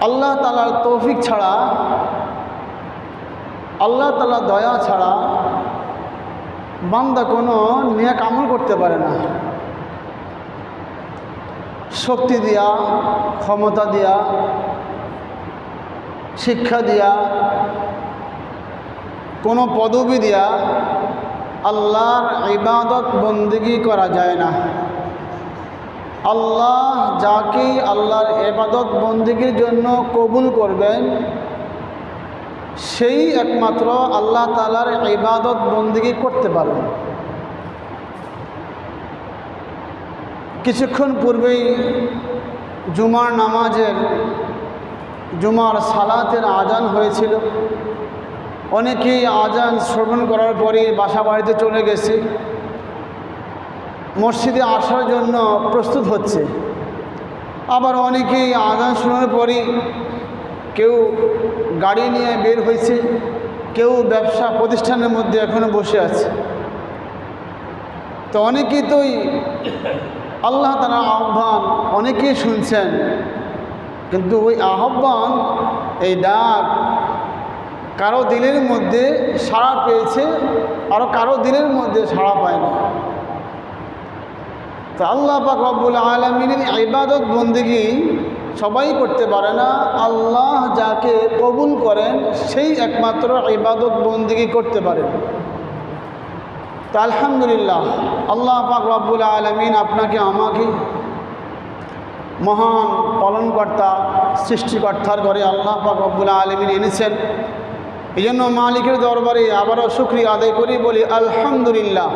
আল্লাহ তাআলার তৌফিক ছাড়া, আল্লাহ তাআলার দয়া ছাড়া বান্দা কোনো নেক আমল করতে পারে না। শক্তি দিয়া, ক্ষমতা দিয়া, শিক্ষা দিয়া, কোনো পদবি দিয়া আল্লাহর ইবাদত বন্দেগী করা যায় না। আল্লাহ যাকে আল্লাহর ইবাদত বন্দেগীর জন্য কবুল করবেন, সেই একমাত্র আল্লাহ তাআলার ইবাদত বন্দেগী করতে পারবেন। কিছুক্ষণ পূর্বেই জুমার নামাজের, জুমার সালাতের আজান হয়েছিল। অনেকেই আজান শ্রবণ করার পরে বাসা বাড়িতে চলে গেছে, মসজিদে আসার জন্য প্রস্তুত হচ্ছে। আবার অনেকেই আজান শোনার পরে কেউ গাড়ি নিয়ে বের হয়েছে, কেউ ব্যবসা প্রতিষ্ঠানের মধ্যে এখনও বসে আছে। তো অনেকেই তোই আল্লাহ তাআলার আহ্বান অনেকেই শুনছেন, কিন্তু ওই আহ্বান, এই ডাক কারো দিলের মধ্যে সাড়া পেয়েছে, আর কারো দিলের মধ্যে সাড়া পায়নি। তো আল্লাহ পাক রব্বুল আলামিনের ইবাদত বন্দেগী সবাই করতে পারে না। আল্লাহ যাকে কবুল করেন সেই একমাত্র ইবাদত বন্দেগী করতে পারেন। তো আলহামদুলিল্লাহ, আল্লাহ পাক রব্বুল আলামিন আপনাকে আমাকে মহান পালনকর্তা, সৃষ্টিকর্তার ঘরে আল্লাহ পাক রব্বুল আলামিন এনেছেন। এই জন্য মালিকের দরবারে আবারও শুকরিয়া আদায় করি, বলি আলহামদুলিল্লাহ।